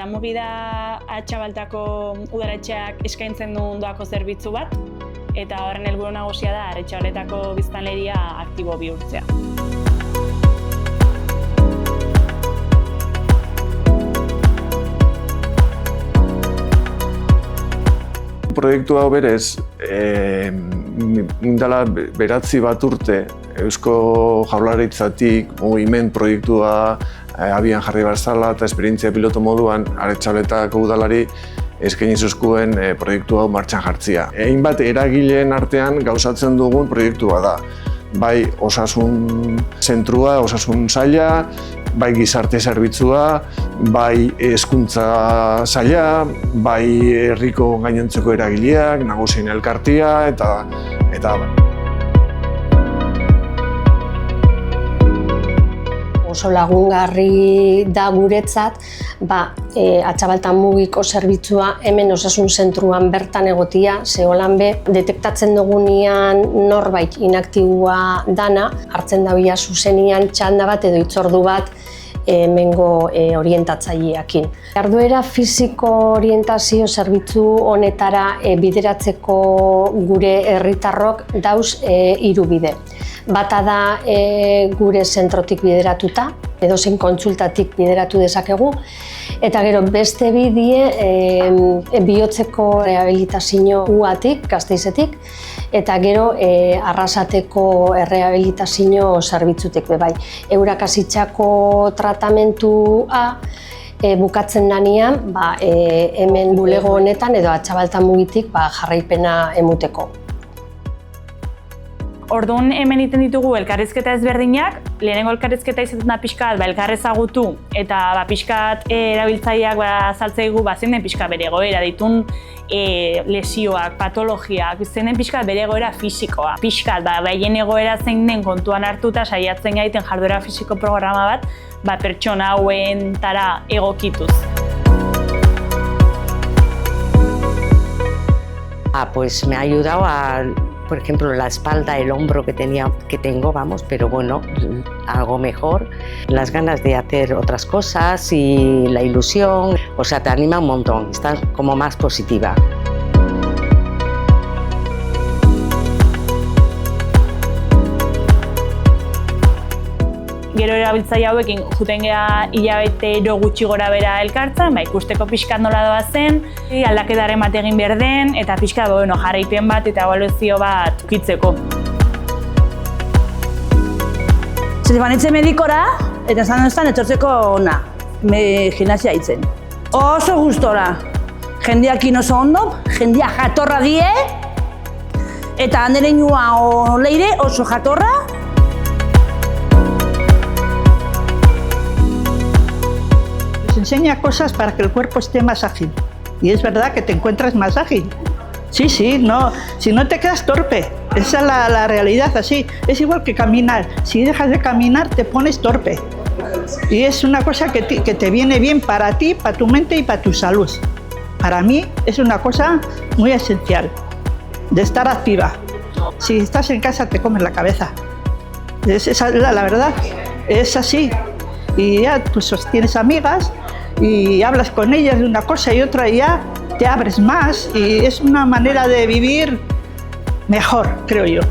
Mugi da Atxabaltako udaletxeak eskaintzen duen doako zerbitzu bat, eta horren helburu nagusia da Atxabaletako biztanleria aktibo bihurtzea. Proiektu hau berez, dela 9 bat urte Eusko Jaurlaritzatik mugiment proiektua abian jarri barzala eta esperientzia piloto moduan Atxabaletako udalari eskaini zuzkuen proiektu hau martxan jartzia. Hainbat eragileen artean gauzatzen dugun proiektua da. Bai osasun zentrua, osasun saila, bai gizarte zerbitzua, bai hezkuntza saila, bai herriko gainontzeko eragileak, nagusien elkartea eta oso lagungarri da guretzat, Atxabaltan mugiko zerbitzua hemen osasun zentruan bertan egotia, zeholan be, detektatzen dugunean norbait inaktiboa dana, hartzen dabia zuzenian txanda bat edo hitzordu bat hemengo orientatzaileekin. Jarduera fisiko orientazio zerbitzu honetara bideratzeko gure herritarrok dauz 3 bide. Bata da gure zentrotik bideratuta, edozein kontsultatik bideratu dezakegu, eta gero beste bidie bihotzeko rehabilitazio UAtik, Gasteizetik, eta gero Arrasateko rehabilitazio zerbitzutik bai. Eurak hasitako tratamentua bukatzen danean, hemen bulego honetan edo Atxabaltan mugitik jarraipena emuteko. Orduan hemen egiten ditugu elkarrizketa ezberdinak, lehenengo elkarrizketa izaten da pixkat elkar ezagutu eta pixkat erabiltzaileak azaltzaigu zein den pixkat bere egoera ditun lesioak, patologiak, zein den pixkat bere egoera fisikoa. Pixkat baien egoera zein den kontuan hartuta saiatzen gaiten jarduera fisiko programa bat pertsona hauentara egokituz. Pues me ha ayudado por ejemplo, la espalda, el hombro que tengo, pero bueno, algo mejor. Las ganas de hacer otras cosas y la ilusión, o sea, te anima un montón, estás como más positiva. Gero erabiltzaile hauekin juten gea hilabetero gutxi gora bera elkartzen, ikusteko pixkat nola doazen, aldaketaren bat egin behar den, eta pixkat jarraipen bat eta ebaluazio bat ukitzeko. Banitze medikora, eta esan etortzeko ona, gimnasia hitzen. Oso gustora, jendeakin oso ondo, jendea jatorra die, eta andereinua oleire oso jatorra. Enseña cosas para que el cuerpo esté más ágil. Y es verdad que te encuentras más ágil. Sí, no, si no te quedas torpe. Esa es la realidad, así. Es igual que caminar. Si dejas de caminar, te pones torpe. Y es una cosa que te viene bien para ti, para tu mente y para tu salud. Para mí es una cosa muy esencial, de estar activa. Si estás en casa, te comes la cabeza. La verdad, es así. Y ya pues tienes amigas y hablas con ellas de una cosa y otra y ya te abres más y es una manera de vivir mejor, creo yo.